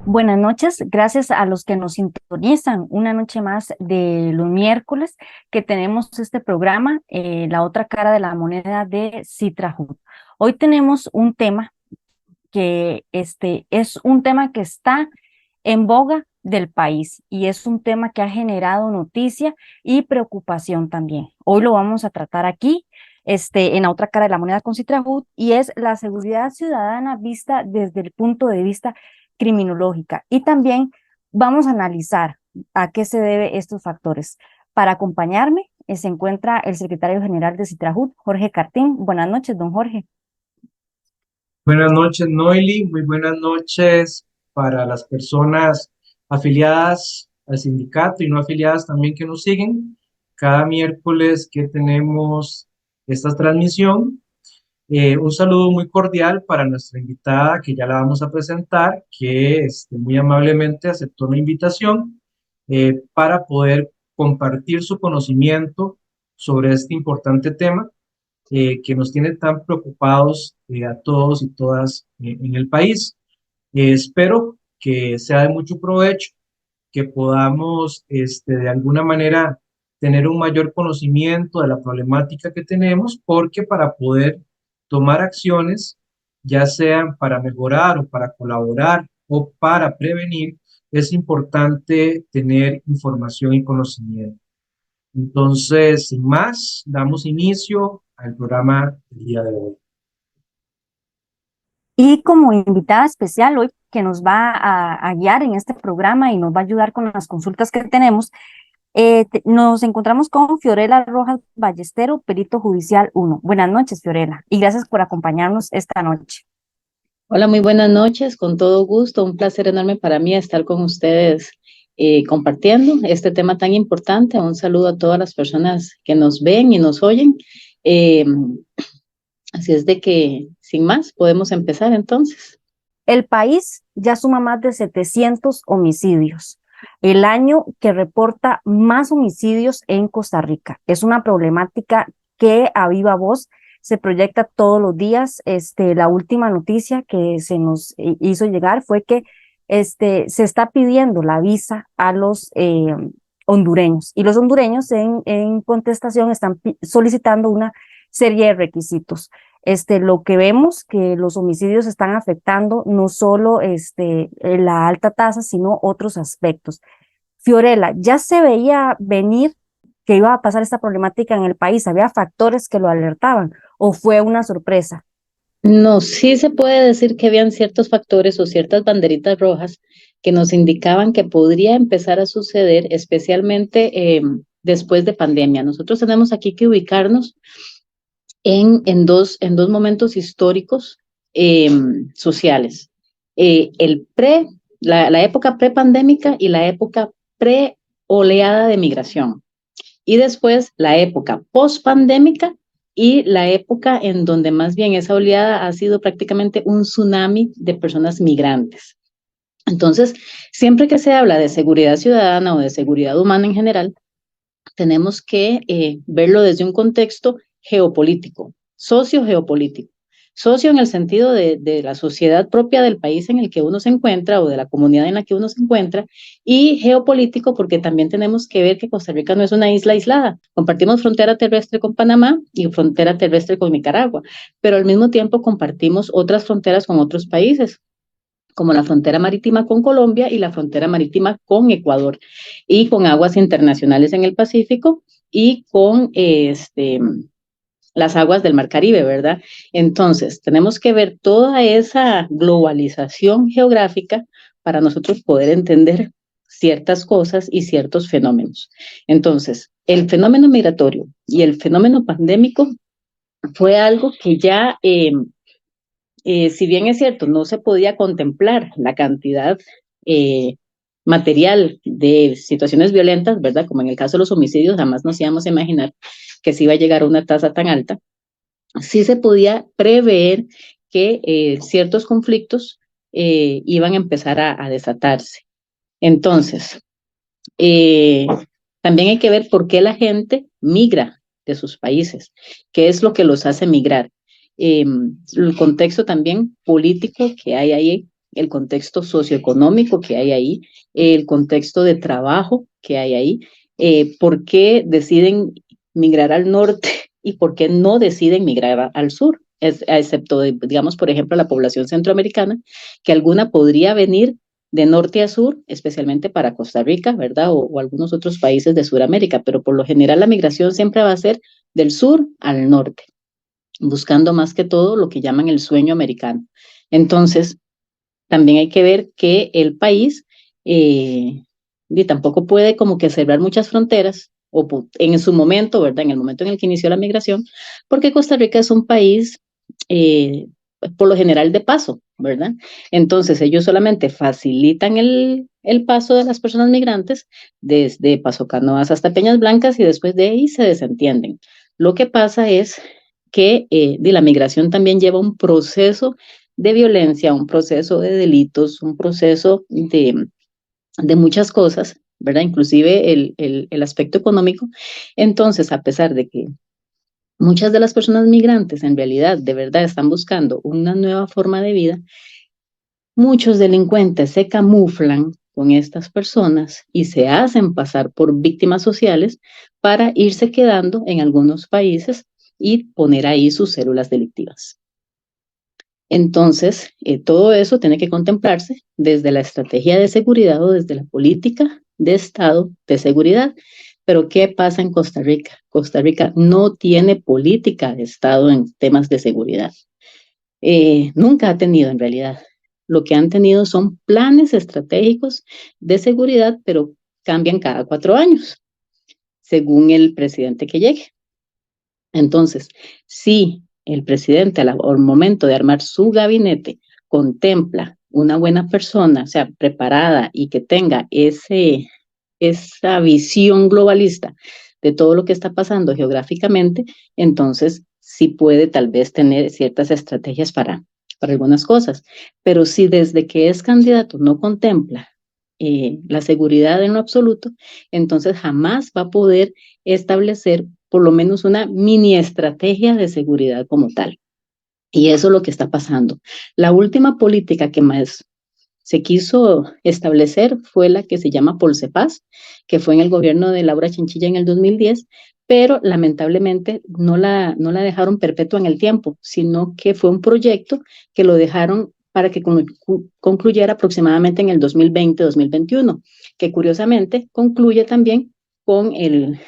Buenas noches, gracias a los que nos sintonizan una noche más de los miércoles que tenemos este programa, La otra cara de la moneda de Citrajud. Hoy tenemos un tema que es un tema que está en boga del país y es un tema que ha generado noticia y preocupación también. Hoy lo vamos a tratar aquí, en la otra cara de la moneda con Citrajud, y es la seguridad ciudadana vista desde el punto de vista criminológica. Y también vamos a analizar a qué se debe estos factores. Para acompañarme se encuentra el secretario general de Citrajud, Jorge Cartín. Buenas noches, don Jorge. Buenas noches, Noeli. Muy buenas noches para las personas afiliadas al sindicato y no afiliadas también que nos siguen. Cada miércoles que tenemos esta transmisión, un saludo muy cordial para nuestra invitada que ya la vamos a presentar, que muy amablemente aceptó la invitación para poder compartir su conocimiento sobre este importante tema que nos tiene tan preocupados a todos y todas en el país. Espero que sea de mucho provecho, que podamos de alguna manera tener un mayor conocimiento de la problemática que tenemos, porque para poder tomar acciones, ya sean para mejorar o para colaborar o para prevenir, es importante tener información y conocimiento. Entonces, sin más, damos inicio al programa del día de hoy. Y como invitada especial hoy que nos va a guiar en este programa y nos va a ayudar con las consultas que tenemos, nos encontramos con Fiorella Rojas Ballestero, perito judicial 1. Buenas noches, Fiorella, y gracias por acompañarnos esta noche. Hola, muy buenas noches, con todo gusto, un placer enorme para mí estar con ustedes compartiendo este tema tan importante. Un saludo a todas las personas que nos ven y nos oyen. Eh, Así es de que, sin más, podemos empezar entonces. El país ya suma más de 700 homicidios, el año que reporta más homicidios en Costa Rica. Es una problemática que a viva voz se proyecta todos los días. La última noticia que se nos hizo llegar fue que se está pidiendo la visa a los hondureños, y los hondureños en contestación están solicitando una serie de requisitos. Lo que vemos que los homicidios están afectando no solo la alta tasa, sino otros aspectos. Fiorella, ¿ya se veía venir que iba a pasar esta problemática en el país? ¿Había factores que lo alertaban o fue una sorpresa? No, sí se puede decir que habían ciertos factores o ciertas banderitas rojas que nos indicaban que podría empezar a suceder, especialmente después de pandemia. Nosotros tenemos aquí que ubicarnos en dos momentos históricos eh, sociales. La época prepandémica y la época pre-oleada de migración. Y después la época pospandémica y la época en donde más bien esa oleada ha sido prácticamente un tsunami de personas migrantes. Entonces, siempre que se habla de seguridad ciudadana o de seguridad humana en general, tenemos que verlo desde un contexto geopolítico, socio-geopolítico. Socio en el sentido de la sociedad propia del país en el que uno se encuentra o de la comunidad en la que uno se encuentra, y geopolítico porque también tenemos que ver que Costa Rica no es una isla aislada. Compartimos frontera terrestre con Panamá y frontera terrestre con Nicaragua, pero al mismo tiempo compartimos otras fronteras con otros países, como la frontera marítima con Colombia y la frontera marítima con Ecuador, y con aguas internacionales en el Pacífico y con las aguas del Mar Caribe, ¿verdad? Entonces, tenemos que ver toda esa globalización geográfica para nosotros poder entender ciertas cosas y ciertos fenómenos. Entonces, el fenómeno migratorio y el fenómeno pandémico fue algo que ya si bien es cierto, no se podía contemplar la cantidad eh, material de situaciones violentas, ¿verdad? Como en el caso de los homicidios, jamás nos íbamos a imaginar que se iba a llegar a una tasa tan alta. Sí se podía prever que ciertos conflictos iban a empezar a desatarse. Entonces, eh, también hay que ver por qué la gente migra de sus países, qué es lo que los hace migrar. El contexto también político que hay ahí el contexto socioeconómico que hay ahí, el contexto de trabajo que hay ahí, por qué deciden migrar al norte y por qué no deciden migrar al sur, excepto, digamos, por ejemplo, la población centroamericana, que alguna podría venir de norte a sur, especialmente para Costa Rica, ¿verdad? O algunos otros países de Sudamérica, pero por lo general la migración siempre va a ser del sur al norte, buscando más que todo lo que llaman el sueño americano. Entonces, también hay que ver que el país tampoco puede como que cerrar muchas fronteras, o en su momento, ¿verdad? En el momento en el que inició la migración, porque Costa Rica es un país por lo general de paso, ¿verdad? Entonces ellos solamente facilitan el paso de las personas migrantes desde Paso Canoas hasta Peñas Blancas y después de ahí se desentienden. Lo que pasa es que la migración también lleva un proceso de violencia, un proceso de delitos, un proceso de muchas cosas, ¿verdad? Inclusive el aspecto económico. Entonces, a pesar de que muchas de las personas migrantes en realidad de verdad están buscando una nueva forma de vida, muchos delincuentes se camuflan con estas personas y se hacen pasar por víctimas sociales para irse quedando en algunos países y poner ahí sus células delictivas. Entonces, todo eso tiene que contemplarse desde la estrategia de seguridad o desde la política de Estado de seguridad. Pero, ¿qué pasa en Costa Rica? Costa Rica no tiene política de Estado en temas de seguridad. Nunca ha tenido en realidad. Lo que han tenido son planes estratégicos de seguridad, pero cambian cada 4 años, según el presidente que llegue. Entonces, si el presidente al momento de armar su gabinete contempla una buena persona, o sea, preparada y que tenga esa visión globalista de todo lo que está pasando geográficamente, entonces sí puede tal vez tener ciertas estrategias para algunas cosas. Pero si desde que es candidato no contempla la seguridad en lo absoluto, entonces jamás va a poder establecer por lo menos una mini estrategia de seguridad como tal. Y eso es lo que está pasando. La última política que más se quiso establecer fue la que se llama Polsepaz, que fue en el gobierno de Laura Chinchilla en el 2010, pero lamentablemente no la dejaron perpetua en el tiempo, sino que fue un proyecto que lo dejaron para que concluyera aproximadamente en el 2020-2021, que curiosamente concluye también con el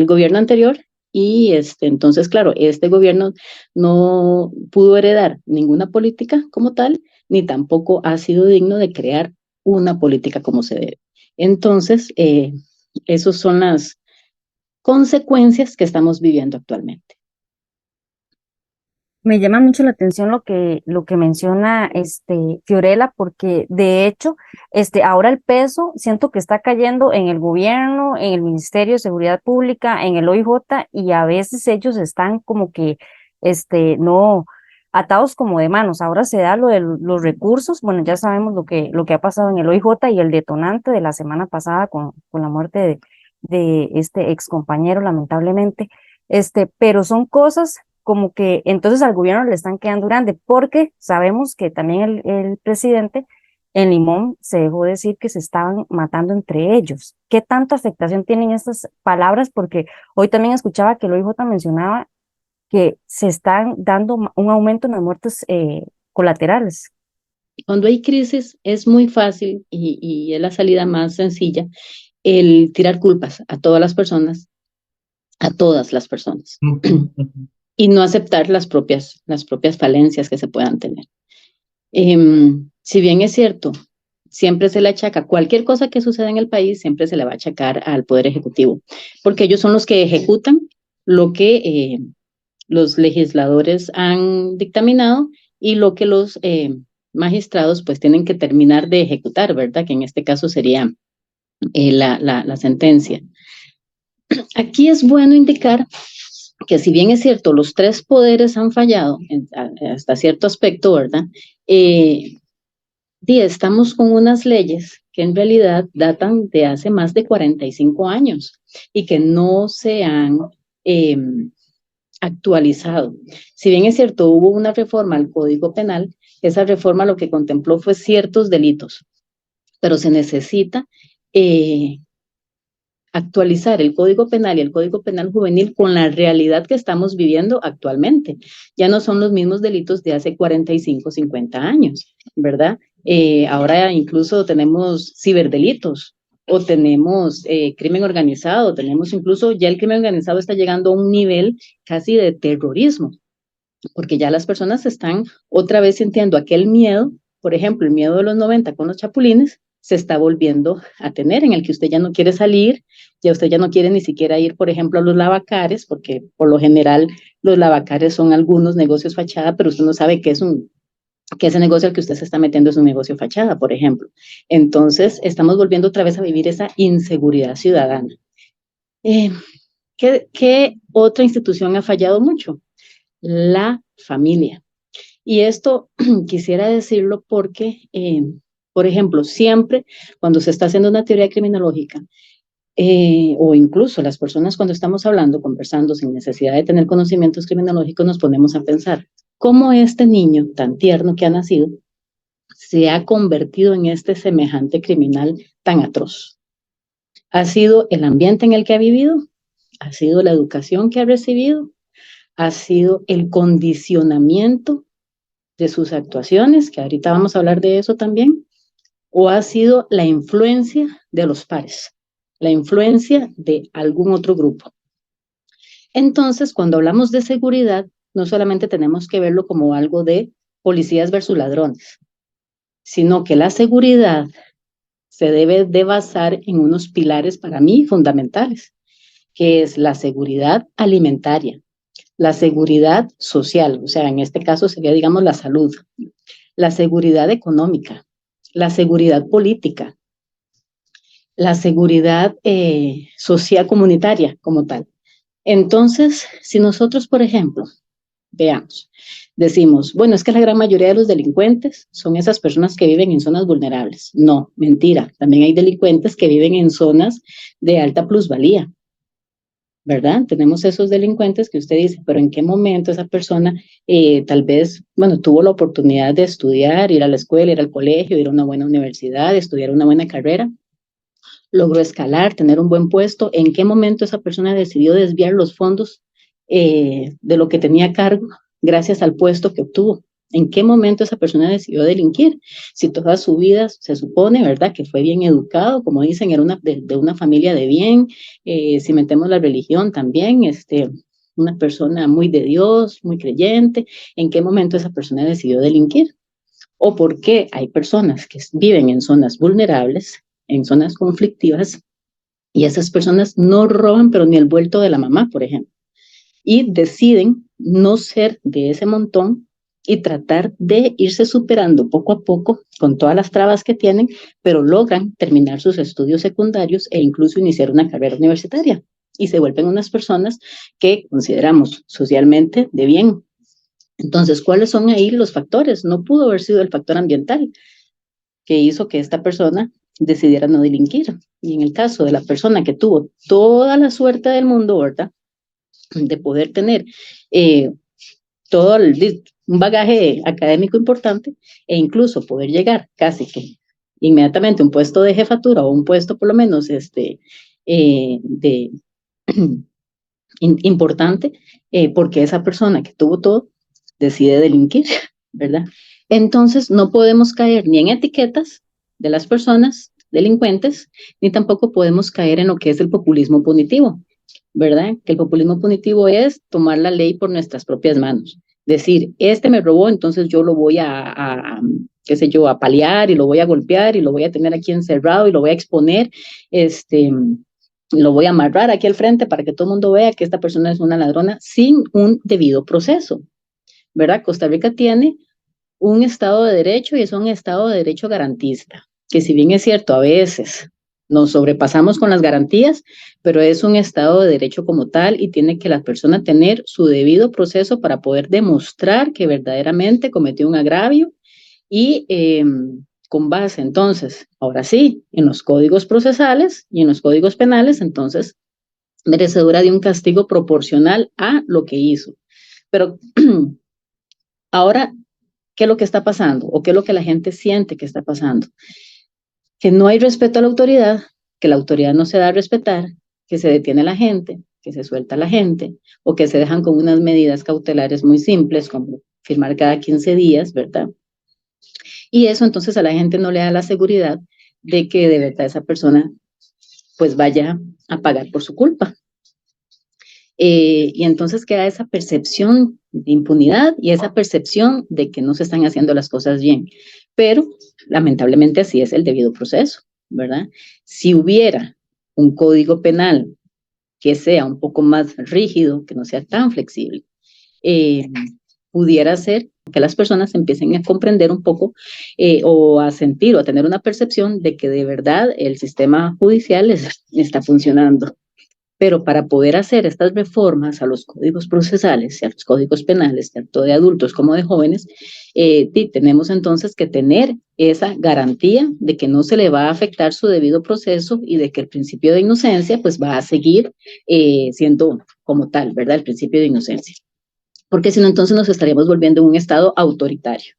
gobierno anterior. Y entonces, claro, este gobierno no pudo heredar ninguna política como tal, ni tampoco ha sido digno de crear una política como se debe. Entonces, esas son las consecuencias que estamos viviendo actualmente. Me llama mucho la atención lo que menciona Fiorella, porque de hecho, ahora el peso siento que está cayendo en el gobierno, en el Ministerio de Seguridad Pública, en el OIJ, y a veces ellos están como que no atados como de manos. Ahora se da lo de los recursos. Bueno, ya sabemos lo que ha pasado en el OIJ y el detonante de la semana pasada con la muerte de este ex compañero, lamentablemente. Pero son cosas como que entonces al gobierno le están quedando grande, porque sabemos que también el presidente en Limón se dejó decir que se estaban matando entre ellos. ¿Qué tanta afectación tienen estas palabras? Porque hoy también escuchaba que el OIJ mencionaba que se están dando un aumento en las muertes colaterales. Cuando hay crisis es muy fácil y es la salida más sencilla el tirar culpas a todas las personas, y no aceptar las propias falencias que se puedan tener. Si bien es cierto, siempre se le achaca cualquier cosa que suceda en el país, siempre se le va a achacar al Poder Ejecutivo, porque ellos son los que ejecutan lo que los legisladores han dictaminado y lo que los magistrados pues tienen que terminar de ejecutar, ¿verdad? Que en este caso sería la sentencia. Aquí es bueno indicar que si bien es cierto, los 3 poderes han fallado hasta cierto aspecto, ¿verdad? Estamos con unas leyes que en realidad datan de hace más de 45 años y que no se han actualizado. Si bien es cierto, hubo una reforma al Código Penal, esa reforma lo que contempló fue ciertos delitos, pero se necesita actualizar el Código Penal y el Código Penal Juvenil con la realidad que estamos viviendo actualmente. Ya no son los mismos delitos de hace 45, 50 años, ¿verdad? Ahora incluso tenemos ciberdelitos o tenemos crimen organizado, tenemos incluso, ya el crimen organizado está llegando a un nivel casi de terrorismo, porque ya las personas están otra vez sintiendo aquel miedo, por ejemplo, el miedo de los 90 con los chapulines, se está volviendo a tener, en el que usted ya no quiere salir, ya usted ya no quiere ni siquiera ir, por ejemplo, a los lavacares, porque por lo general los lavacares son algunos negocios fachada, pero usted no sabe qué es que ese negocio al que usted se está metiendo es un negocio fachada, por ejemplo. Entonces, estamos volviendo otra vez a vivir esa inseguridad ciudadana. ¿Qué otra institución ha fallado mucho? La familia. Y esto quisiera decirlo porque, por ejemplo, siempre cuando se está haciendo una teoría criminológica, o incluso las personas cuando estamos hablando, conversando sin necesidad de tener conocimientos criminológicos, nos ponemos a pensar cómo este niño tan tierno que ha nacido se ha convertido en este semejante criminal tan atroz. ¿Ha sido el ambiente en el que ha vivido? ¿Ha sido la educación que ha recibido? ¿Ha sido el condicionamiento de sus actuaciones, que ahorita vamos a hablar de eso también? ¿O ha sido la influencia de los pares, la influencia de algún otro grupo? Entonces, cuando hablamos de seguridad, no solamente tenemos que verlo como algo de policías versus ladrones, sino que la seguridad se debe de basar en unos pilares para mí fundamentales, que es la seguridad alimentaria, la seguridad social, o sea, en este caso sería, digamos, la salud, la seguridad económica, la seguridad política, la seguridad social comunitaria como tal. Entonces, si nosotros, por ejemplo, veamos, decimos, bueno, es que la gran mayoría de los delincuentes son esas personas que viven en zonas vulnerables. No, mentira, también hay delincuentes que viven en zonas de alta plusvalía, ¿verdad? Tenemos esos delincuentes que usted dice, pero ¿en qué momento esa persona tal vez, bueno, tuvo la oportunidad de estudiar, ir a la escuela, ir al colegio, ir a una buena universidad, estudiar una buena carrera, logró escalar, tener un buen puesto? ¿En qué momento esa persona decidió desviar los fondos de lo que tenía a cargo gracias al puesto que obtuvo? ¿En qué momento esa persona decidió delinquir? Si toda su vida se supone, ¿verdad?, que fue bien educado, como dicen, era de una familia de bien, si metemos la religión también, una persona muy de Dios, muy creyente, ¿en qué momento esa persona decidió delinquir? ¿O por qué hay personas que viven en zonas vulnerables, en zonas conflictivas, y esas personas no roban, pero ni el vuelto de la mamá, por ejemplo, y deciden no ser de ese montón y tratar de irse superando poco a poco con todas las trabas que tienen, pero logran terminar sus estudios secundarios e incluso iniciar una carrera universitaria y se vuelven unas personas que consideramos socialmente de bien? Entonces, ¿cuáles son ahí los factores? No pudo haber sido el factor ambiental que hizo que esta persona decidiera no delinquir. Y en el caso de la persona que tuvo toda la suerte del mundo, ¿verdad?, de poder tener todo un bagaje académico importante e incluso poder llegar casi que inmediatamente a un puesto de jefatura o un puesto por lo menos importante, porque esa persona que tuvo todo decide delinquir, ¿verdad? Entonces no podemos caer ni en etiquetas de las personas delincuentes, ni tampoco podemos caer en lo que es el populismo punitivo, ¿verdad? Que el populismo punitivo es tomar la ley por nuestras propias manos. Decir, este me robó, entonces yo lo voy qué sé yo, a paliar y lo voy a golpear y lo voy a tener aquí encerrado y lo voy a exponer, lo voy a amarrar aquí al frente para que todo el mundo vea que esta persona es una ladrona sin un debido proceso, ¿verdad? Costa Rica tiene un Estado de Derecho y es un Estado de Derecho garantista, que si bien es cierto, a veces nos sobrepasamos con las garantías, pero es un Estado de Derecho como tal y tiene que la persona tener su debido proceso para poder demostrar que verdaderamente cometió un agravio y con base entonces, ahora sí, en los códigos procesales y en los códigos penales, entonces merecedora de un castigo proporcional a lo que hizo. Pero ahora, ¿qué es lo que está pasando? ¿O qué es lo que la gente siente que está pasando? Que no hay respeto a la autoridad, que la autoridad no se da a respetar, que se detiene a la gente, que se suelta a la gente, o que se dejan con unas medidas cautelares muy simples, como firmar cada 15 días, ¿verdad? Y eso entonces a la gente no le da la seguridad de que de verdad esa persona pues vaya a pagar por su culpa. Y entonces queda esa percepción de impunidad y esa percepción de que no se están haciendo las cosas bien. Pero lamentablemente así es el debido proceso, ¿verdad? Si hubiera un código penal que sea un poco más rígido, que no sea tan flexible, pudiera ser que las personas empiecen a comprender un poco o a sentir o a tener una percepción de que de verdad el sistema judicial está funcionando. Pero para poder hacer estas reformas a los códigos procesales y a los códigos penales, tanto de adultos como de jóvenes, tenemos entonces que tener esa garantía de que no se le va a afectar su debido proceso y de que el principio de inocencia pues va a seguir siendo como tal, ¿verdad? El principio de inocencia. Porque si no, entonces nos estaríamos volviendo un Estado autoritario.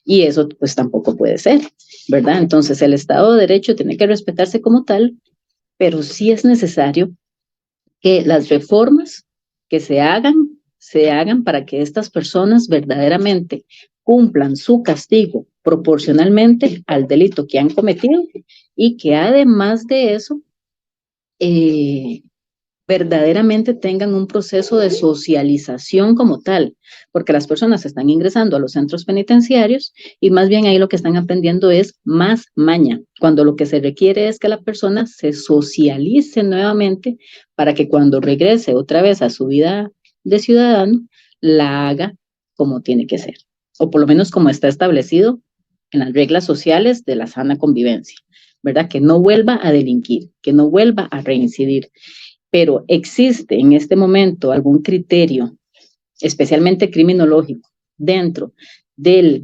Y eso pues tampoco puede ser, ¿verdad? Entonces el Estado de Derecho tiene que respetarse como tal, pero sí es necesario que las reformas que se hagan para que estas personas verdaderamente cumplan su castigo proporcionalmente al delito que han cometido y que además de eso, eh, verdaderamente tengan un proceso de socialización como tal, porque las personas están ingresando a los centros penitenciarios y más bien ahí lo que están aprendiendo es más maña, cuando lo que se requiere es que la persona se socialice nuevamente para que cuando regrese otra vez a su vida de ciudadano, la haga como tiene que ser, o por lo menos como está establecido en las reglas sociales de la sana convivencia, ¿verdad? Que no vuelva a delinquir, que no vuelva a reincidir. Pero existe en este momento algún criterio, especialmente criminológico, dentro de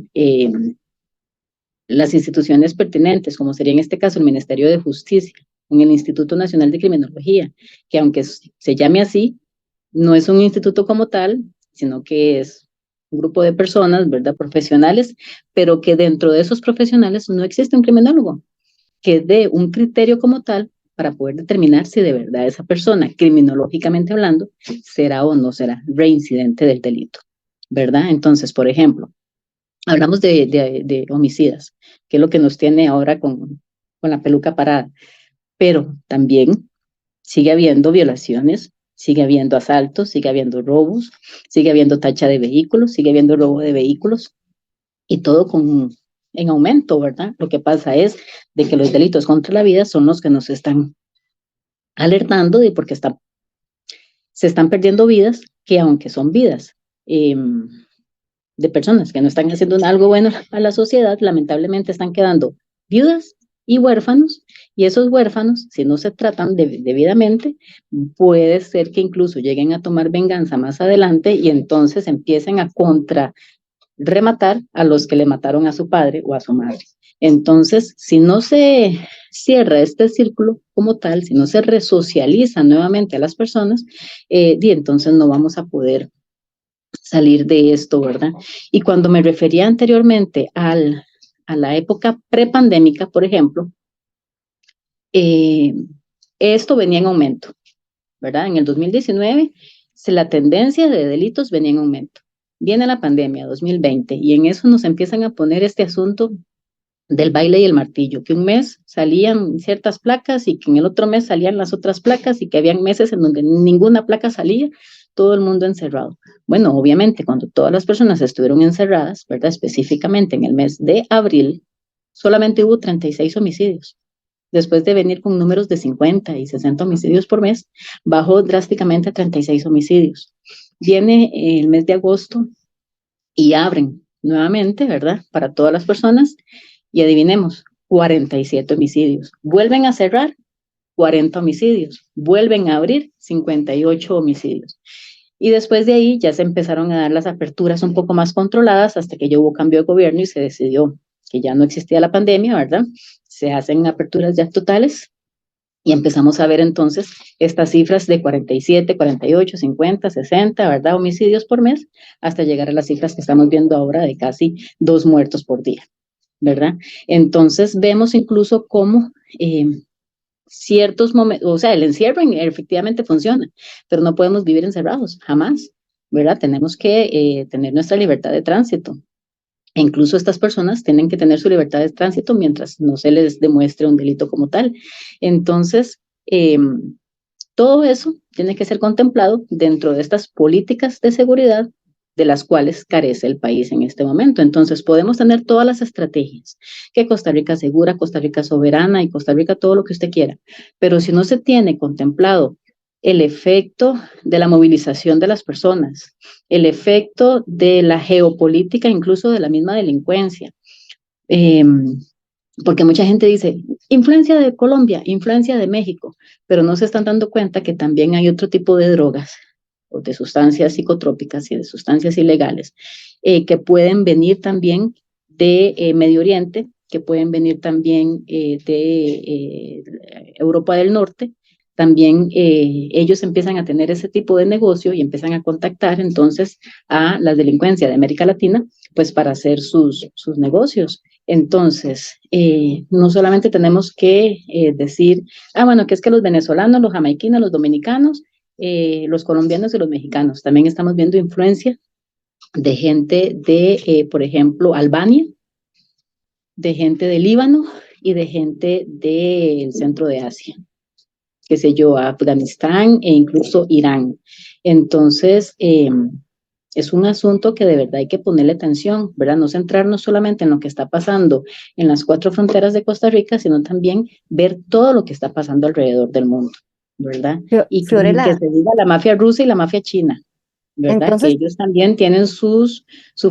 las instituciones pertinentes, como sería en este caso el Ministerio de Justicia, en el Instituto Nacional de Criminología, que aunque se llame así, no es un instituto como tal, sino que es un grupo de personas, ¿verdad?, profesionales, pero que dentro de esos profesionales no existe un criminólogo que dé un criterio como tal para poder determinar si de verdad esa persona, criminológicamente hablando, será o no será reincidente del delito, ¿verdad? Entonces, por ejemplo, hablamos de homicidas, que es lo que nos tiene ahora con la peluca parada, pero también sigue habiendo violaciones, sigue habiendo asaltos, sigue habiendo robos, sigue habiendo tacha de vehículos, sigue habiendo robo de vehículos, y todo en aumento, ¿verdad? Lo que pasa es de que los delitos contra la vida son los que nos están alertando de porque se están perdiendo vidas que aunque son vidas de personas que no están haciendo algo bueno a la sociedad, lamentablemente están quedando viudas y huérfanos, y esos huérfanos, si no se tratan debidamente, puede ser que incluso lleguen a tomar venganza más adelante y entonces empiecen a rematar a los que le mataron a su padre o a su madre. Entonces, si no se cierra este círculo como tal, si no se resocializa nuevamente a las personas, entonces no vamos a poder salir de esto, ¿verdad? Y cuando me refería anteriormente a la época prepandémica, por ejemplo, esto venía en aumento, ¿verdad? En el 2019, la tendencia de delitos venía en aumento. Viene la pandemia 2020 y en eso nos empiezan a poner este asunto del baile y el martillo, que un mes salían ciertas placas y que en el otro mes salían las otras placas y que habían meses en donde ninguna placa salía, todo el mundo encerrado. Bueno, obviamente cuando todas las personas estuvieron encerradas, ¿verdad? Específicamente en el mes de abril, solamente hubo 36 homicidios. Después de venir con números de 50 y 60 homicidios por mes, bajó drásticamente a 36 homicidios. Viene el mes de agosto y abren nuevamente, ¿verdad? Para todas las personas. Y adivinemos, 47 homicidios. Vuelven a cerrar, 40 homicidios. Vuelven a abrir, 58 homicidios. Y después de ahí ya se empezaron a dar las aperturas un poco más controladas hasta que ya hubo cambio de gobierno y se decidió que ya no existía la pandemia, ¿verdad? Se hacen aperturas ya totales Y empezamos a ver entonces estas cifras de 47, 48, 50, 60, ¿verdad? Homicidios por mes, hasta llegar a las cifras que estamos viendo ahora de casi 2 muertos por día, ¿verdad? Entonces vemos incluso cómo ciertos momentos, o sea, el encierro efectivamente funciona, pero no podemos vivir encerrados, jamás, ¿verdad? Tenemos que tener nuestra libertad de tránsito. E incluso estas personas tienen que tener su libertad de tránsito mientras no se les demuestre un delito como tal. Entonces, todo eso tiene que ser contemplado dentro de estas políticas de seguridad de las cuales carece el país en este momento. Entonces, podemos tener todas las estrategias, que Costa Rica segura, Costa Rica soberana y Costa Rica todo lo que usted quiera, pero si no se tiene contemplado el efecto de la movilización de las personas, el efecto de la geopolítica, incluso de la misma delincuencia, eh, porque mucha gente dice, influencia de Colombia, influencia de México, pero no se están dando cuenta que también hay otro tipo de drogas o de sustancias psicotrópicas y de sustancias ilegales que pueden venir también de Medio Oriente, que pueden venir también de Europa del Norte. También ellos empiezan a tener ese tipo de negocio y empiezan a contactar entonces a la delincuencia de América Latina, pues para hacer sus negocios. Entonces, no solamente tenemos que decir, bueno, que es que los venezolanos, los jamaiquinos, los dominicanos, los colombianos y los mexicanos, también estamos viendo influencia de gente de, por ejemplo, Albania, de gente de Líbano y de gente del centro de Asia, qué sé yo, Afganistán e incluso Irán. Entonces, es un asunto que de verdad hay que ponerle atención, ¿verdad? No centrarnos solamente en lo que está pasando en las 4 fronteras de Costa Rica, sino también ver todo lo que está pasando alrededor del mundo, ¿verdad? Y que Fiorella, se diga la mafia rusa y la mafia china, ¿verdad? Que entonces, ellos también tienen su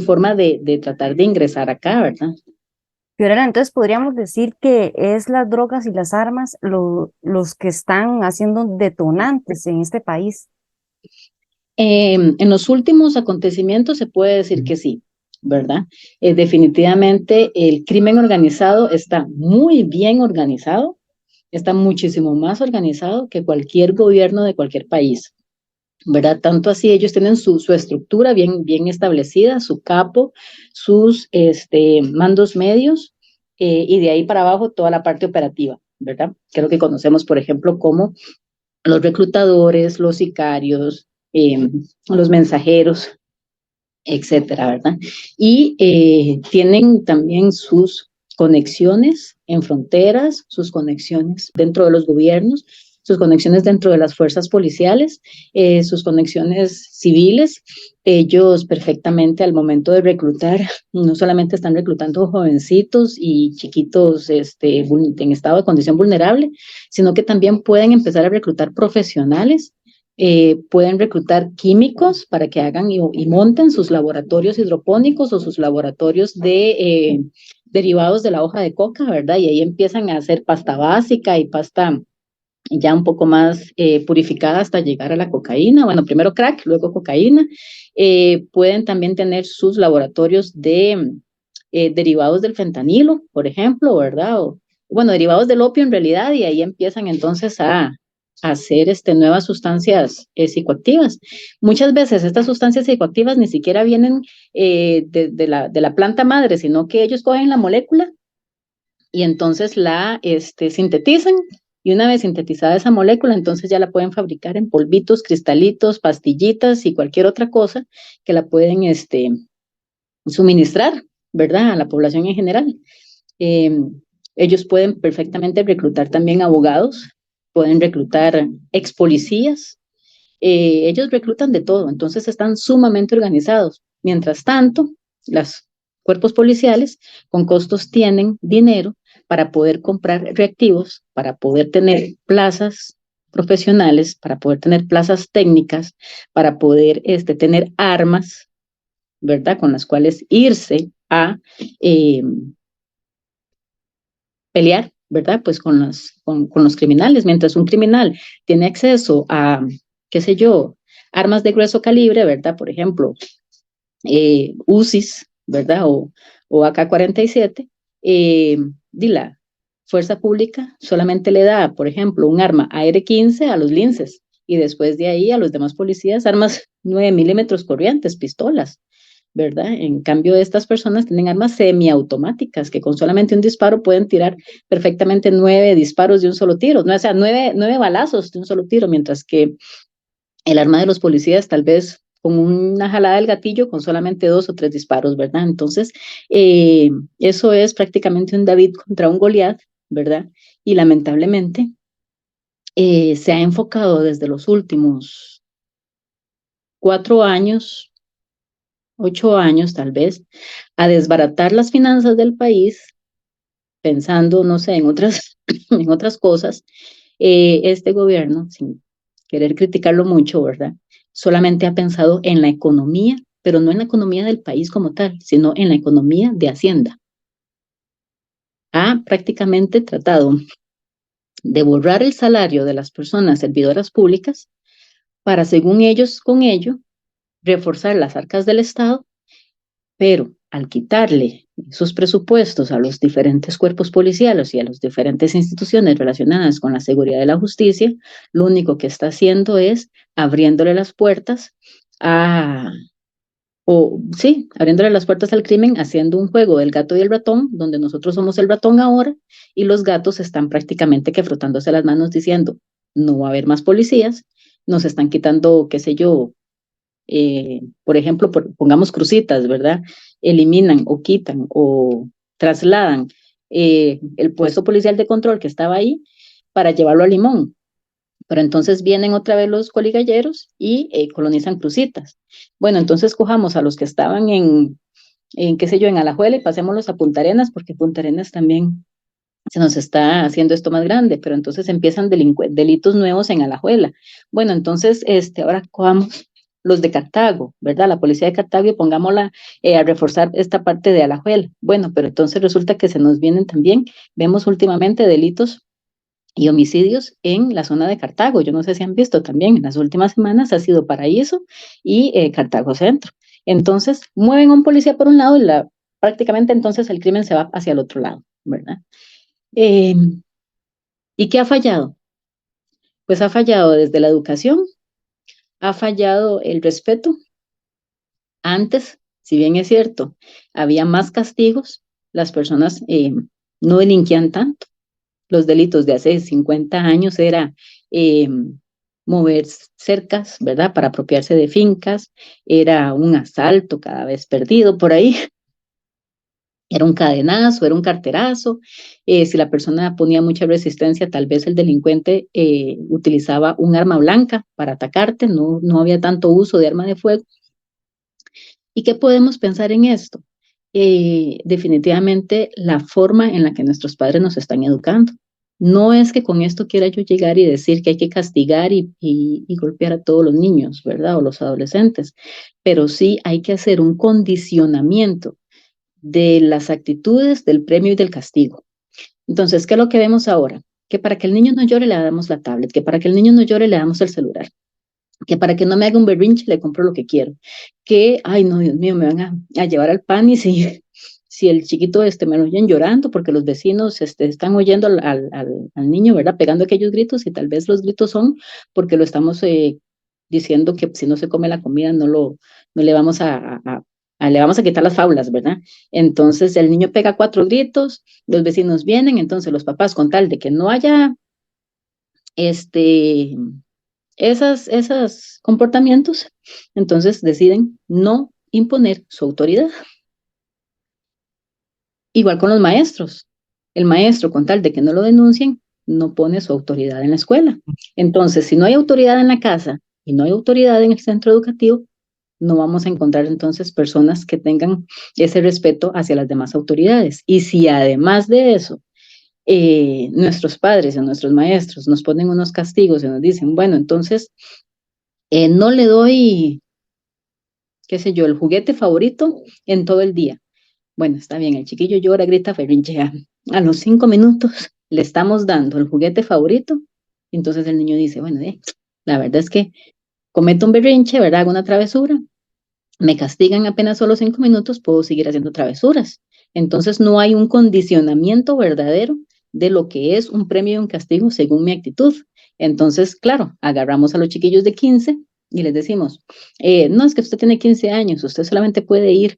forma de tratar de ingresar acá, ¿verdad? Fiorella, entonces podríamos decir que es las drogas y las armas los que están haciendo detonantes en este país. En los últimos acontecimientos se puede decir que sí, ¿verdad? Definitivamente el crimen organizado está muy bien organizado, está muchísimo más organizado que cualquier gobierno de cualquier país, ¿verdad? Tanto así ellos tienen su estructura bien establecida, su capo, sus mandos medios y de ahí para abajo toda la parte operativa, ¿verdad? Creo que conocemos, por ejemplo, como los reclutadores, los sicarios, los mensajeros, etcétera, ¿verdad? Y tienen también sus conexiones en fronteras, sus conexiones dentro de los gobiernos, sus conexiones dentro de las fuerzas policiales, sus conexiones civiles. Ellos perfectamente al momento de reclutar, no solamente están reclutando jovencitos y chiquitos en estado de condición vulnerable, sino que también pueden empezar a reclutar profesionales, pueden reclutar químicos para que hagan y monten sus laboratorios hidropónicos o sus laboratorios de derivados de la hoja de coca, ¿verdad? Y ahí empiezan a hacer pasta básica y pasta ya un poco más purificada hasta llegar a la cocaína. Bueno, primero crack, luego cocaína. Pueden también tener sus laboratorios de derivados del fentanilo, por ejemplo, ¿verdad? O, bueno, derivados del opio en realidad, y ahí empiezan entonces a hacer nuevas sustancias psicoactivas. Muchas veces estas sustancias psicoactivas ni siquiera vienen de la planta madre, sino que ellos cogen la molécula y entonces la sintetizan, y una vez sintetizada esa molécula, entonces ya la pueden fabricar en polvitos, cristalitos, pastillitas y cualquier otra cosa que la pueden suministrar, ¿verdad? A la población en general. Eh, Ellos pueden perfectamente reclutar también abogados, pueden reclutar ex policías, ellos reclutan de todo, entonces están sumamente organizados. Mientras tanto, los cuerpos policiales con costos tienen dinero para poder comprar reactivos, para poder tener plazas profesionales, para poder tener plazas técnicas, para poder tener armas, ¿verdad? Con las cuales irse a eh, pelear, ¿verdad? Pues con los criminales. Mientras un criminal tiene acceso a, qué sé yo, armas de grueso calibre, ¿verdad? Por ejemplo, UCIs, ¿verdad? O AK-47, la fuerza pública solamente le da, por ejemplo, un arma AR-15 a los linces y después de ahí a los demás policías armas 9 milímetros corrientes, pistolas, ¿verdad? En cambio, estas personas tienen armas semiautomáticas que con solamente un disparo pueden tirar perfectamente 9 disparos de un solo tiro, ¿no? O sea, 9 balazos de un solo tiro, mientras que el arma de los policías tal vez con una jalada del gatillo con solamente 2 o 3 disparos, ¿verdad? Entonces, eso es prácticamente un David contra un Goliat, ¿verdad? Y lamentablemente se ha enfocado desde los últimos 4 años, 8 años tal vez, a desbaratar las finanzas del país, pensando, no sé, en otras, en otras cosas. Este gobierno, sin querer criticarlo mucho, ¿verdad? Solamente ha pensado en la economía, pero no en la economía del país como tal, sino en la economía de Hacienda. Ha prácticamente tratado de borrar el salario de las personas servidoras públicas para, según ellos, con ello, reforzar las arcas del Estado, pero al quitarle sus presupuestos a los diferentes cuerpos policiales y a las diferentes instituciones relacionadas con la seguridad de la justicia, lo único que está haciendo es abriéndole las puertas a, abriéndole las puertas al crimen, haciendo un juego del gato y el ratón, donde nosotros somos el ratón ahora y los gatos están prácticamente que frotándose las manos diciendo, no va a haber más policías, nos están quitando, qué sé yo, por ejemplo, pongamos crucitas, ¿verdad? Eliminan o quitan o trasladan el puesto policial de control que estaba ahí para llevarlo a Limón. Pero entonces vienen otra vez los coligalleros y colonizan crucitas. Bueno, entonces cojamos a los que estaban qué sé yo, en Alajuela y pasémoslos a Punta Arenas, porque Punta Arenas también se nos está haciendo esto más grande, pero entonces empiezan delitos nuevos en Alajuela. Bueno, entonces ahora cojamos los de Cartago, ¿verdad? La policía de Cartago y pongámosla a reforzar esta parte de Alajuela. Bueno, pero entonces resulta que se nos vienen también, vemos últimamente delitos y homicidios en la zona de Cartago. Yo no sé si han visto también, en las últimas semanas ha sido Paraíso y Cartago Centro. Entonces, mueven a un policía por un lado y prácticamente entonces el crimen se va hacia el otro lado, ¿verdad? ¿Y qué ha fallado? Pues ha fallado desde la educación, ha fallado el respeto. Antes, si bien es cierto, había más castigos, las personas no delinquían tanto. Los delitos de hace 50 años era mover cercas, ¿verdad? Para apropiarse de fincas, era un asalto cada vez perdido por ahí, era un cadenazo, era un carterazo. Si la persona ponía mucha resistencia, tal vez el delincuente utilizaba un arma blanca para atacarte, no había tanto uso de arma de fuego. ¿Y qué podemos pensar en esto? Definitivamente la forma en la que nuestros padres nos están educando. No es que con esto quiera yo llegar y decir que hay que castigar y golpear a todos los niños, ¿verdad? O los adolescentes, pero sí hay que hacer un condicionamiento de las actitudes del premio y del castigo. Entonces, ¿qué es lo que vemos ahora? Que para que el niño no llore le damos la tablet, que para que el niño no llore le damos el celular, que para que no me haga un berrinche le compro lo que quiero, que, ay no, Dios mío, me van a llevar al pan y si el chiquito me lo oyen llorando porque los vecinos están oyendo al niño, ¿verdad? Pegando aquellos gritos y tal vez los gritos son porque lo estamos diciendo que si no se come la comida no le vamos le vamos a quitar las faulas, ¿verdad? Entonces el niño pega 4 gritos, los vecinos vienen, entonces los papás con tal de que no haya esos comportamientos, entonces deciden no imponer su autoridad. Igual con los maestros. El maestro, con tal de que no lo denuncien, no pone su autoridad en la escuela. Entonces, si no hay autoridad en la casa y no hay autoridad en el centro educativo, no vamos a encontrar entonces personas que tengan ese respeto hacia las demás autoridades. Y si además de eso, nuestros padres o nuestros maestros nos ponen unos castigos y nos dicen, bueno, entonces no le doy, qué sé yo, el juguete favorito en todo el día. Bueno, está bien, el chiquillo llora, grita, berrinchea. A los 5 minutos le estamos dando el juguete favorito. Y entonces el niño dice, bueno, la verdad es que cometo un berrinche, ¿verdad? Hago una travesura. Me castigan apenas solo 5 minutos, puedo seguir haciendo travesuras. Entonces no hay un condicionamiento verdadero de lo que es un premio y un castigo según mi actitud. Entonces, claro, agarramos a los chiquillos de 15 y les decimos, no es que usted tiene 15 años, usted solamente puede ir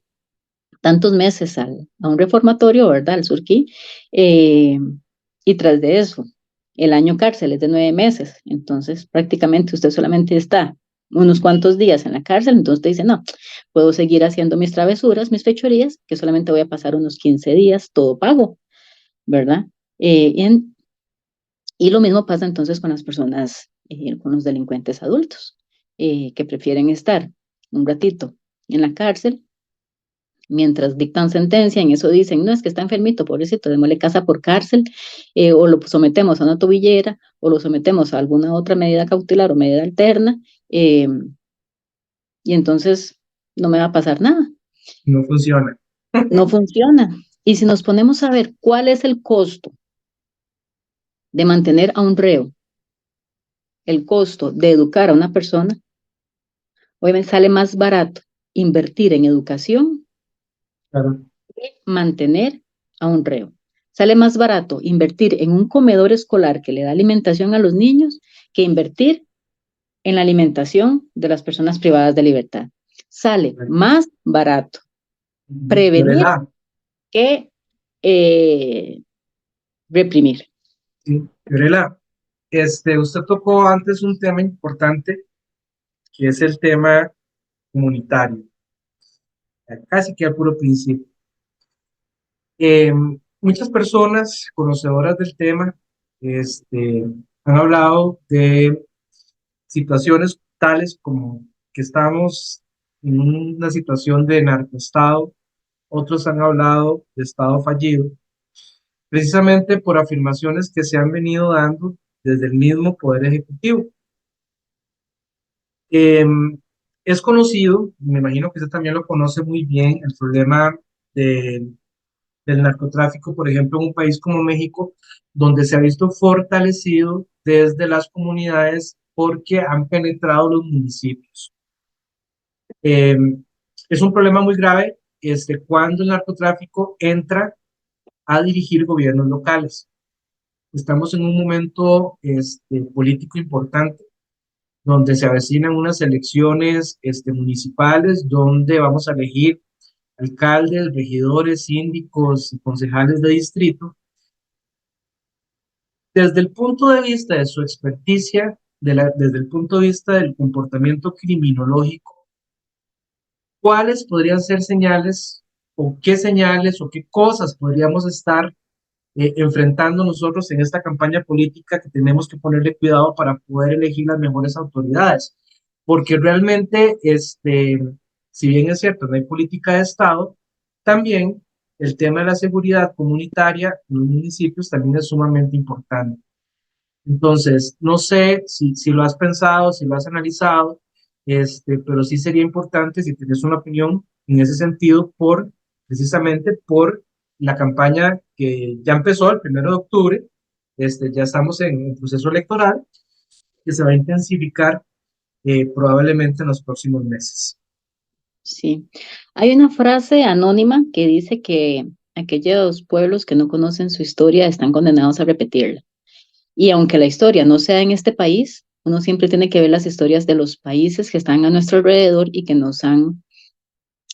tantos meses a un reformatorio, ¿verdad? Al Surquí, y tras de eso, el año cárcel es de 9 meses, entonces prácticamente usted solamente está unos cuantos días en la cárcel, entonces usted dice, no, puedo seguir haciendo mis travesuras, mis fechorías, que solamente voy a pasar unos 15 días, todo pago, ¿verdad? Y lo mismo pasa entonces con las personas, con los delincuentes adultos, que prefieren estar un ratito en la cárcel mientras dictan sentencia. En eso dicen, no, es que está enfermito, pobrecito, démosle casa por cárcel, o lo sometemos a una tobillera, o lo sometemos a alguna otra medida cautelar o medida alterna, y entonces no me va a pasar nada. No funciona. No funciona. Y si nos ponemos a ver cuál es el costo de mantener a un reo, el costo de educar a una persona, obviamente sale más barato invertir en educación Claro. que mantener a un reo. Sale más barato invertir en un comedor escolar que le da alimentación a los niños que invertir en la alimentación de las personas privadas de libertad. Sale más barato prevenir Fiorella, que reprimir. sí, Fiorella, usted tocó antes un tema importante, que es el tema comunitario, casi que al puro principio. Muchas personas conocedoras del tema, han hablado de situaciones tales como que estamos en una situación de narcoestado, otros han hablado de estado fallido, precisamente por afirmaciones que se han venido dando desde el mismo Poder Ejecutivo. Eh, es conocido, me imagino que usted también lo conoce muy bien, el problema de- del narcotráfico, por ejemplo, en un país como México, donde se ha visto fortalecido desde las comunidades porque han penetrado los municipios. Eh, es un problema muy grave cuando el narcotráfico entra a dirigir gobiernos locales. Estamos en un momento político importante donde se avecinan unas elecciones municipales, donde vamos a elegir alcaldes, regidores, síndicos y concejales de distrito. Desde el punto de vista de su experticia, desde el punto de vista del comportamiento criminológico, ¿cuáles podrían ser señales o qué cosas podríamos estar enfrentando nosotros en esta campaña política que tenemos que ponerle cuidado para poder elegir las mejores autoridades? Porque realmente, si bien es cierto, no hay política de Estado, también el tema de la seguridad comunitaria en los municipios también es sumamente importante. Entonces, no sé si lo has pensado, si lo has analizado, pero sí sería importante si tienes una opinión en ese sentido precisamente por la campaña que ya empezó el 1 de octubre, ya estamos en el proceso electoral que se va a intensificar probablemente en los próximos meses. Sí. Hay una frase anónima que dice que aquellos pueblos que no conocen su historia están condenados a repetirla. Y aunque la historia no sea en este país, uno siempre tiene que ver las historias de los países que están a nuestro alrededor y que nos han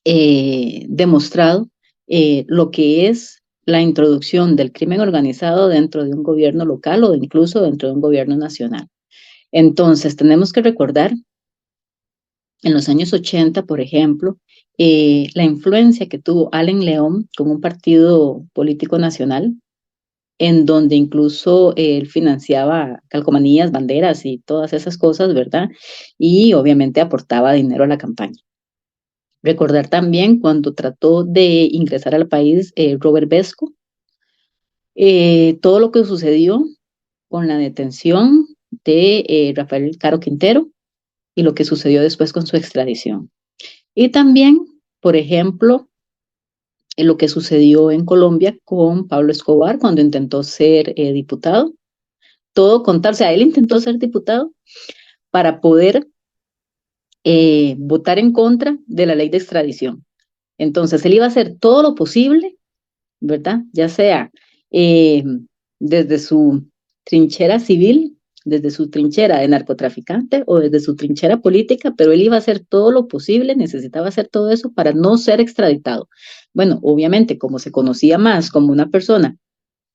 demostrado lo que es la introducción del crimen organizado dentro de un gobierno local o incluso dentro de un gobierno nacional. Entonces, tenemos que recordar en los años 80, por ejemplo, la influencia que tuvo Allen León con un partido político nacional, en donde incluso él financiaba calcomanías, banderas y todas esas cosas, ¿verdad? Y obviamente aportaba dinero a la campaña. Recordar también cuando trató de ingresar al país Robert Vesco, todo lo que sucedió con la detención de Rafael Caro Quintero y lo que sucedió después con su extradición. Y también, por ejemplo, lo que sucedió en Colombia con Pablo Escobar cuando intentó ser diputado. Todo contar, o sea, él intentó ser diputado para poder votar en contra de la ley de extradición. Entonces, él iba a hacer todo lo posible, ¿verdad? Ya sea desde su trinchera civil, desde su trinchera de narcotraficante o desde su trinchera política, pero él iba a hacer todo lo posible, necesitaba hacer todo eso para no ser extraditado. Bueno, obviamente, como se conocía más como una persona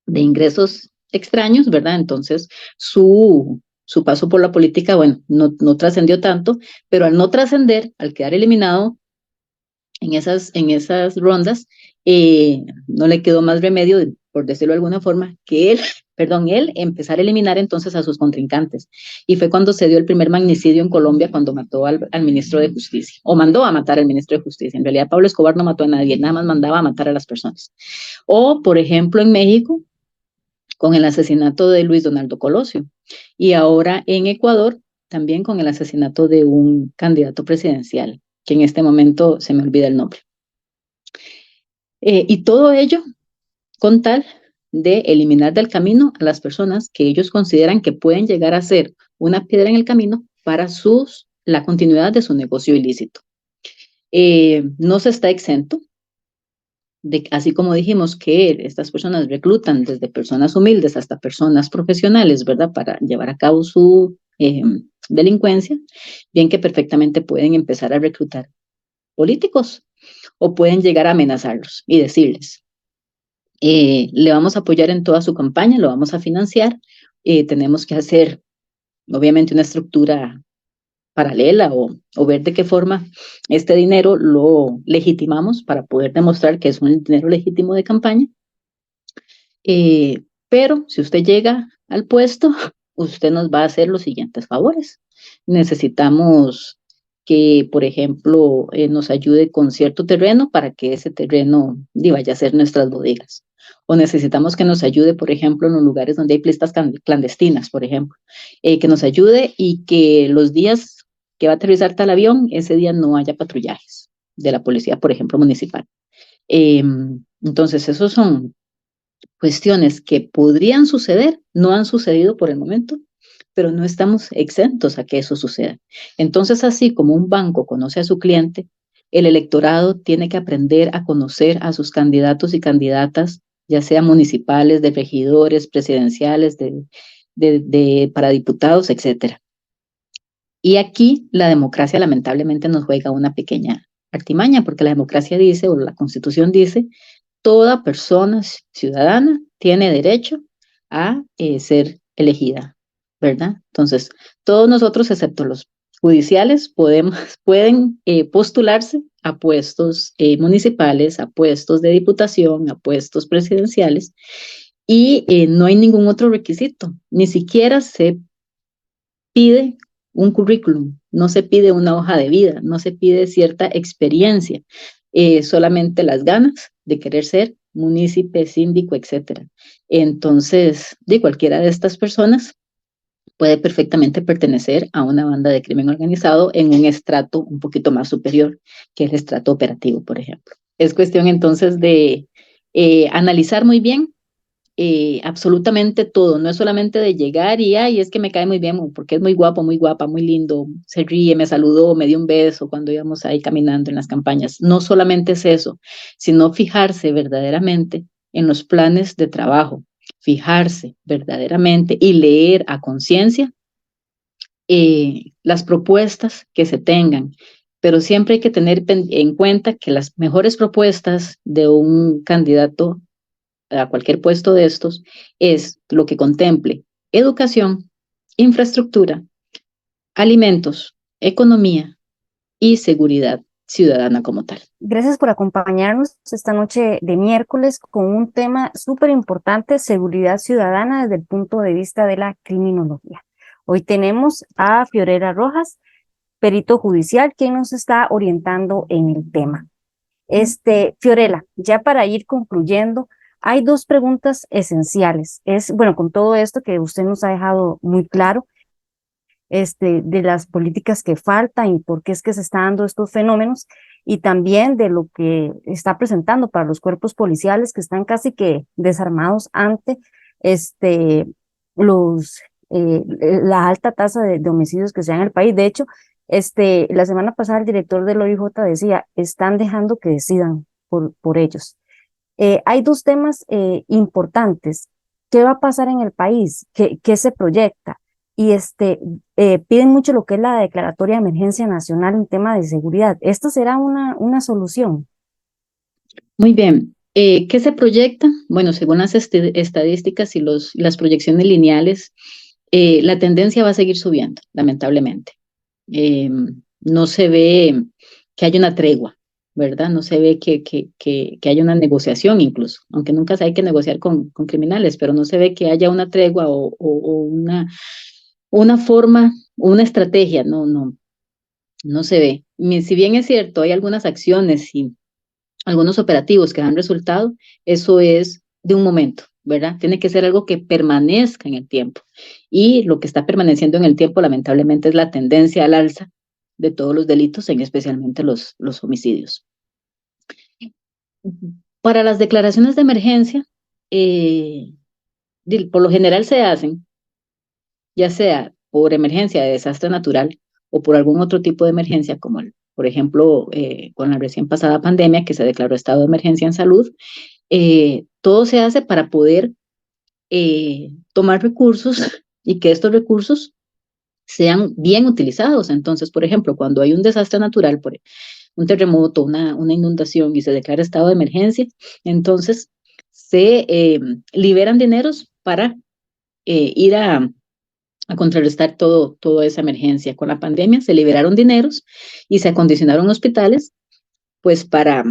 de ingresos extraños, ¿verdad? Entonces, su paso por la política, bueno, no trascendió tanto, pero al no trascender, al quedar eliminado en esas rondas, no le quedó más remedio, por decirlo de alguna forma, que él, perdón, él empezar a eliminar entonces a sus contrincantes. Y fue cuando se dio el primer magnicidio en Colombia, cuando mató al ministro de Justicia, o mandó a matar al ministro de Justicia. En realidad, Pablo Escobar no mató a nadie, nada más mandaba a matar a las personas. O, por ejemplo, en México, con el asesinato de Luis Donaldo Colosio. Y ahora en Ecuador, también con el asesinato de un candidato presidencial, que en este momento se me olvida el nombre. Y todo ello con tal de eliminar del camino a las personas que ellos consideran que pueden llegar a ser una piedra en el camino para la continuidad de su negocio ilícito. No se está exento así como dijimos que estas personas reclutan desde personas humildes hasta personas profesionales, ¿verdad? Para llevar a cabo su delincuencia, bien que perfectamente pueden empezar a reclutar políticos o pueden llegar a amenazarlos y decirles, le vamos a apoyar en toda su campaña, lo vamos a financiar, tenemos que hacer obviamente una estructura paralela o ver de qué forma este dinero lo legitimamos para poder demostrar que es un dinero legítimo de campaña. Pero si usted llega al puesto, usted nos va a hacer los siguientes favores. Necesitamos que, por ejemplo, nos ayude con cierto terreno para que ese terreno vaya a ser nuestras bodegas. O necesitamos que nos ayude, por ejemplo, en los lugares donde hay pistas clandestinas, por ejemplo, que nos ayude y que los días que va a aterrizar tal avión, ese día no haya patrullajes de la policía, por ejemplo, municipal. Entonces, esos son cuestiones que podrían suceder, no han sucedido por el momento, pero no estamos exentos a que eso suceda. Entonces, así como un banco conoce a su cliente, el electorado tiene que aprender a conocer a sus candidatos y candidatas, ya sea municipales, de regidores, presidenciales, para diputados, etcétera. Y aquí la democracia lamentablemente nos juega una pequeña artimaña, porque la democracia dice, o la Constitución dice, toda persona ciudadana tiene derecho a ser elegida, ¿verdad? Entonces, todos nosotros, excepto los judiciales, pueden postularse a puestos municipales, a puestos de diputación, a puestos presidenciales, y no hay ningún otro requisito, ni siquiera se pide un currículum, no se pide una hoja de vida, no se pide cierta experiencia, solamente las ganas de querer ser munícipe, síndico, etcétera. Entonces, de cualquiera de estas personas puede perfectamente pertenecer a una banda de crimen organizado en un estrato un poquito más superior, que el estrato operativo, por ejemplo. Es cuestión entonces de analizar muy bien absolutamente todo, no es solamente de llegar y, ay, es que me cae muy bien, porque es muy guapo, muy guapa, muy lindo, se ríe, me saludó, me dio un beso cuando íbamos ahí caminando en las campañas. No solamente es eso, sino fijarse verdaderamente en los planes de trabajo, fijarse verdaderamente y leer a conciencia las propuestas que se tengan, pero siempre hay que tener en cuenta que las mejores propuestas de un candidato a cualquier puesto de estos es lo que contemple educación, infraestructura, alimentos, economía y seguridad ciudadana como tal. Gracias por acompañarnos esta noche de miércoles con un tema súper importante, seguridad ciudadana desde el punto de vista de la criminología. Hoy tenemos a Fiorella Rojas, perito judicial, quien nos está orientando en el tema. Fiorella, ya para ir concluyendo, hay dos preguntas esenciales. Bueno, con todo esto que usted nos ha dejado muy claro, de las políticas que faltan y por qué es que se están dando estos fenómenos, y también de lo que está presentando para los cuerpos policiales que están casi que desarmados ante la alta tasa de homicidios que se da en el país. De hecho, la semana pasada el director del OIJ decía, están dejando que decidan por ellos. Hay dos temas importantes ¿qué va a pasar en el país? ¿Qué se proyecta? Y piden mucho lo que es la declaratoria de emergencia nacional en tema de seguridad. ¿Esto será una solución? Muy bien. ¿Qué se proyecta? Bueno, según las estadísticas y las proyecciones lineales, la tendencia va a seguir subiendo, lamentablemente. Eh, no se ve que haya una tregua, ¿verdad? No se ve que haya una negociación incluso, aunque nunca se hay que negociar con criminales, pero no se ve que haya una tregua o una forma, una estrategia, no se ve. Si bien es cierto, hay algunas acciones y algunos operativos que dan resultado, eso es de un momento, ¿verdad? Tiene que ser algo que permanezca en el tiempo. Y lo que está permaneciendo en el tiempo, lamentablemente, es la tendencia al alza de todos los delitos, en especialmente los homicidios. Para las declaraciones de emergencia, eh, por lo general se hacen, ya sea por emergencia de desastre natural o por algún otro tipo de emergencia, como por ejemplo, con la recién pasada pandemia que se declaró estado de emergencia en salud. Todo se hace para poder tomar recursos y que estos recursos sean bien utilizados. Entonces, por ejemplo, cuando hay un desastre natural, por un terremoto, una inundación y se declara estado de emergencia, entonces se liberan dineros para ir a contrarrestar toda esa emergencia. Con la pandemia se liberaron dineros y se acondicionaron hospitales, pues para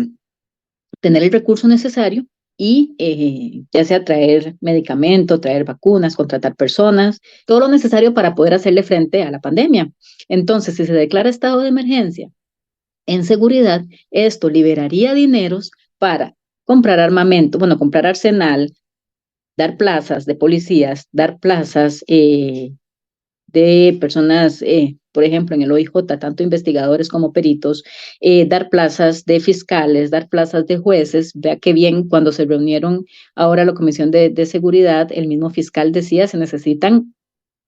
tener el recurso necesario y ya sea traer medicamentos, traer vacunas, contratar personas, todo lo necesario para poder hacerle frente a la pandemia. Entonces, si se declara estado de emergencia en seguridad, esto liberaría dineros para comprar armamento, bueno, comprar arsenal, dar plazas de policías, dar plazas de personas, por ejemplo, en el OIJ, tanto investigadores como peritos, dar plazas de fiscales, dar plazas de jueces. Vea que bien, cuando se reunieron ahora la Comisión de Seguridad, el mismo fiscal decía, se necesitan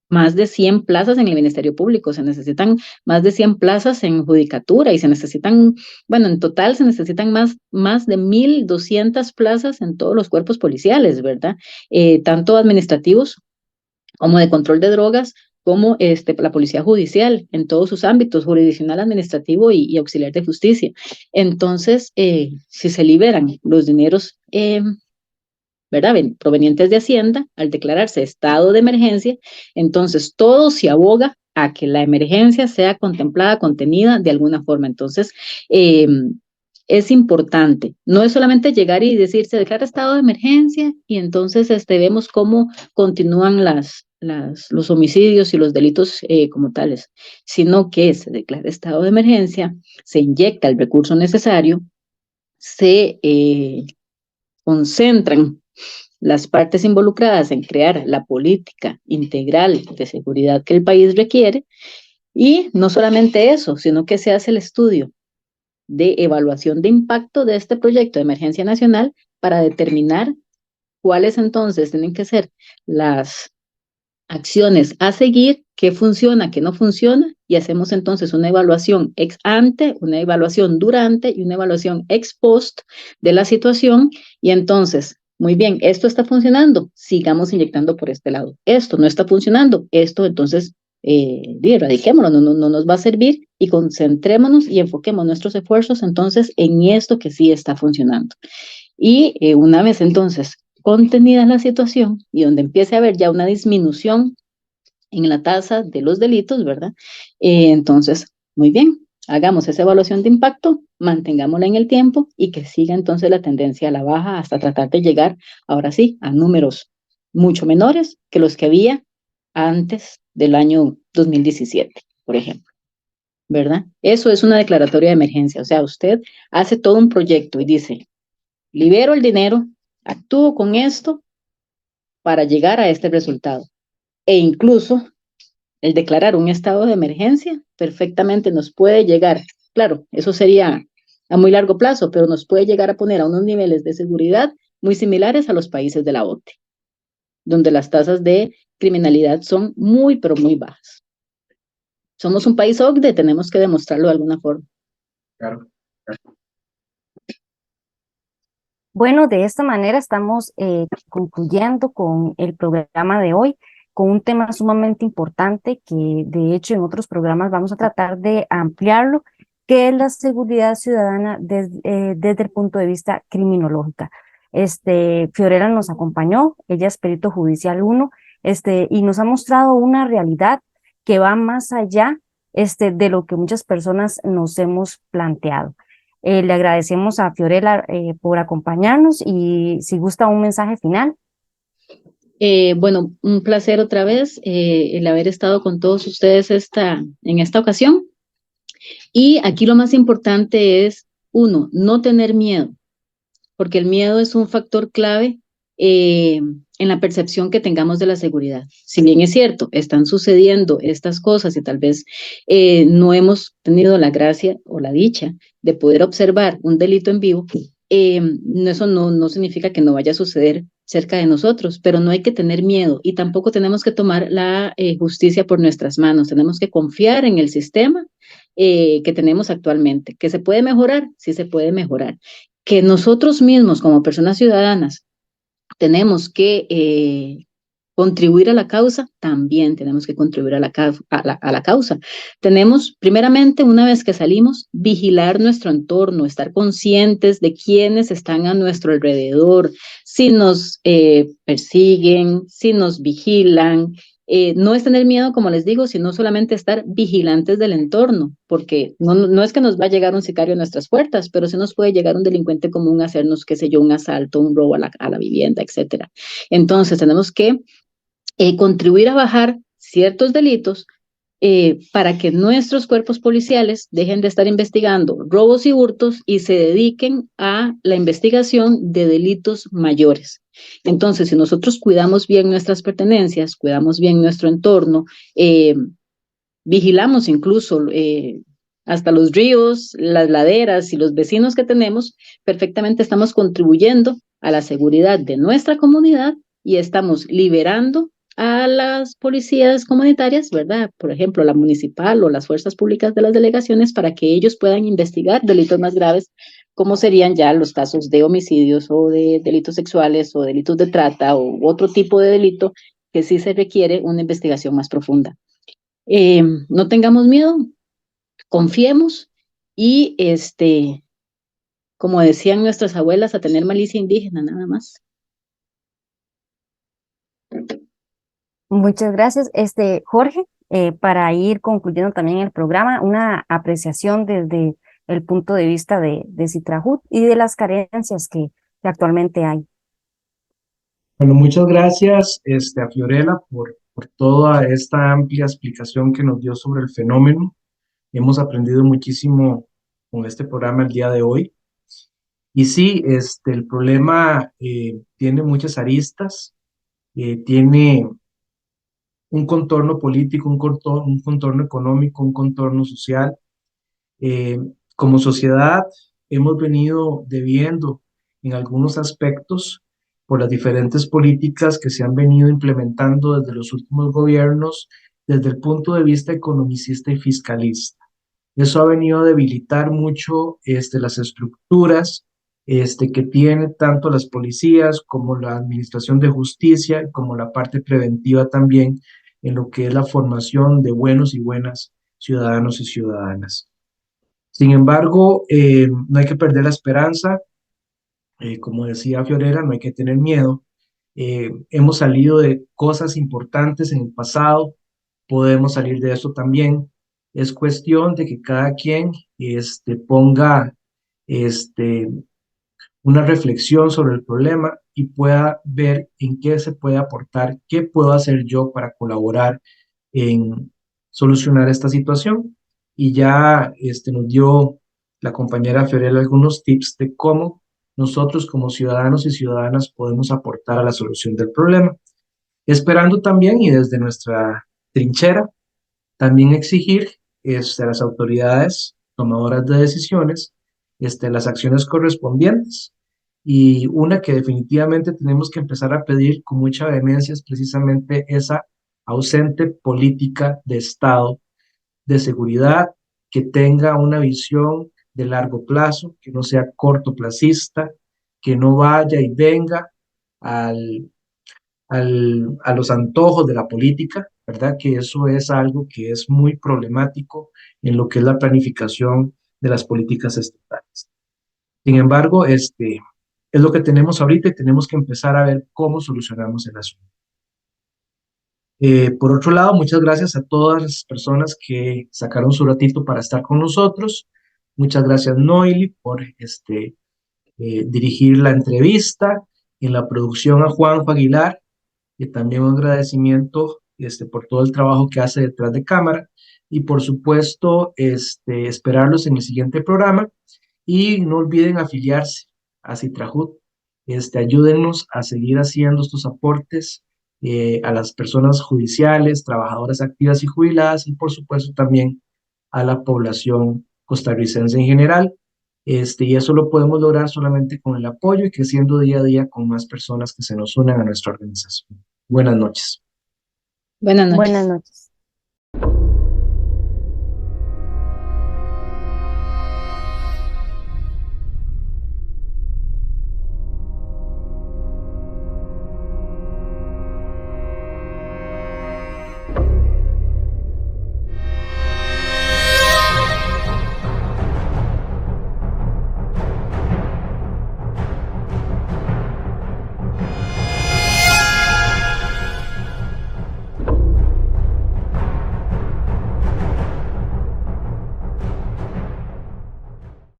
más de 100 plazas en el Ministerio Público, se necesitan más de 100 plazas en judicatura y se necesitan, bueno, en total se necesitan más de 1,200 plazas en todos los cuerpos policiales, ¿verdad? Tanto administrativos como de control de drogas, como la policía judicial en todos sus ámbitos, jurisdiccional, administrativo y auxiliar de justicia. Entonces, si se liberan los dineros, ¿verdad? Provenientes de Hacienda, al declararse estado de emergencia, entonces todo se aboga a que la emergencia sea contemplada, contenida de alguna forma. Entonces, eh, es importante, no es solamente llegar y decir, se declara estado de emergencia y entonces vemos cómo continúan los homicidios y los delitos como tales, sino que se declara estado de emergencia, se inyecta el recurso necesario, se concentran las partes involucradas en crear la política integral de seguridad que el país requiere y no solamente eso, sino que se hace el estudio de evaluación de impacto de este proyecto de emergencia nacional para determinar cuáles entonces tienen que ser las acciones a seguir, qué funciona, qué no funciona, y hacemos entonces una evaluación ex ante, una evaluación durante y una evaluación ex post de la situación, y entonces, muy bien, esto está funcionando, sigamos inyectando por este lado. Esto no está funcionando, esto entonces erradiquémoslo, no nos va a servir y concentrémonos y enfoquemos nuestros esfuerzos entonces en esto que sí está funcionando. Y una vez entonces contenida la situación y donde empiece a haber ya una disminución en la tasa de los delitos, ¿verdad? Entonces, muy bien, hagamos esa evaluación de impacto, mantengámosla en el tiempo y que siga entonces la tendencia a la baja hasta tratar de llegar, ahora sí, a números mucho menores que los que había antes del año 2017, por ejemplo, ¿verdad? Eso es una declaratoria de emergencia, o sea, usted hace todo un proyecto y dice, libero el dinero, actúo con esto para llegar a este resultado. E incluso el declarar un estado de emergencia perfectamente nos puede llegar, claro, eso sería a muy largo plazo, pero nos puede llegar a poner a unos niveles de seguridad muy similares a los países de la OTE, donde las tasas de criminalidad son muy, pero muy bajas. Somos un país OCDE, tenemos que demostrarlo de alguna forma. Claro. Bueno, de esta manera estamos concluyendo con el programa de hoy, con un tema sumamente importante que de hecho en otros programas vamos a tratar de ampliarlo, que es la seguridad ciudadana desde el punto de vista criminológica. Fiorella nos acompañó, ella es perito judicial 1, y nos ha mostrado una realidad que va más allá, de lo que muchas personas nos hemos planteado. Le agradecemos a Fiorella por acompañarnos y si gusta un mensaje final. Bueno, un placer otra vez el haber estado con todos ustedes en esta ocasión. Y aquí lo más importante es, uno, no tener miedo, porque el miedo es un factor clave en la percepción que tengamos de la seguridad. Si bien es cierto, están sucediendo estas cosas y tal vez no hemos tenido la gracia o la dicha de poder observar un delito en vivo, eso no significa que no vaya a suceder cerca de nosotros, pero no hay que tener miedo y tampoco tenemos que tomar la justicia por nuestras manos, tenemos que confiar en el sistema que tenemos actualmente. ¿Que se puede mejorar? Sí se puede mejorar. Que nosotros mismos como personas ciudadanas tenemos que contribuir a la causa, también tenemos que contribuir a la causa. Tenemos, primeramente, una vez que salimos, vigilar nuestro entorno, estar conscientes de quiénes están a nuestro alrededor, si nos persiguen, si nos vigilan. No es tener miedo, como les digo, sino solamente estar vigilantes del entorno, porque no es que nos va a llegar un sicario a nuestras puertas, pero sí nos puede llegar un delincuente común a hacernos, qué sé yo, un asalto, un robo a la vivienda, etcétera. Entonces, tenemos que contribuir a bajar ciertos delitos para que nuestros cuerpos policiales dejen de estar investigando robos y hurtos y se dediquen a la investigación de delitos mayores. Entonces, si nosotros cuidamos bien nuestras pertenencias, cuidamos bien nuestro entorno, vigilamos incluso hasta los ríos, las laderas y los vecinos que tenemos, perfectamente estamos contribuyendo a la seguridad de nuestra comunidad y estamos liberando a las policías comunitarias, ¿verdad? Por ejemplo, la municipal o las fuerzas públicas de las delegaciones para que ellos puedan investigar delitos más graves, como serían ya los casos de homicidios o de delitos sexuales o delitos de trata o otro tipo de delito que sí se requiere una investigación más profunda. No tengamos miedo, confiemos y como decían nuestras abuelas, a tener malicia indígena nada más. Muchas gracias. Jorge, para ir concluyendo también el programa, una apreciación desde el punto de vista de Citrajut y de las carencias que actualmente hay. Bueno, muchas gracias a Fiorella por toda esta amplia explicación que nos dio sobre el fenómeno. Hemos aprendido muchísimo con este programa el día de hoy. Y sí, el problema tiene muchas aristas, tiene un contorno político, un contorno económico, un contorno social. Eh, Como sociedad hemos venido debiendo en algunos aspectos por las diferentes políticas que se han venido implementando desde los últimos gobiernos, desde el punto de vista economicista y fiscalista. Eso ha venido a debilitar mucho las estructuras que tienen tanto las policías como la administración de justicia, como la parte preventiva también en lo que es la formación de buenos y buenas ciudadanos y ciudadanas. Sin embargo, no hay que perder la esperanza, como decía Fiorella, no hay que tener miedo. Hemos salido de cosas importantes en el pasado, podemos salir de eso también. Es cuestión de que cada quien ponga este, una reflexión sobre el problema y pueda ver en qué se puede aportar, qué puedo hacer yo para colaborar en solucionar esta situación. Y ya nos dio la compañera Fiorella algunos tips de cómo nosotros como ciudadanos y ciudadanas podemos aportar a la solución del problema. Esperando también y desde nuestra trinchera, también exigir a las autoridades tomadoras de decisiones las acciones correspondientes. Y una que definitivamente tenemos que empezar a pedir con mucha vehemencia es precisamente esa ausente política de Estado de seguridad que tenga una visión de largo plazo, que no sea cortoplacista, que no vaya y venga al, a los antojos de la política, ¿verdad? Que eso es algo que es muy problemático en lo que es la planificación de las políticas estatales. Sin embargo, es lo que tenemos ahorita y tenemos que empezar a ver cómo solucionamos el asunto. Por otro lado, muchas gracias a todas las personas que sacaron su ratito para estar con nosotros. Muchas gracias, Noily, por dirigir la entrevista. En la producción a Juanjo Aguilar, y también un agradecimiento por todo el trabajo que hace detrás de cámara. Y por supuesto, esperarlos en el siguiente programa. Y no olviden afiliarse a Citrajut. Ayúdennos a seguir haciendo estos aportes a las personas judiciales, trabajadoras activas y jubiladas, y por supuesto también a la población costarricense en general. Y eso lo podemos lograr solamente con el apoyo y creciendo día a día con más personas que se nos unan a nuestra organización. Buenas noches. Buenas Buenas noches. noches.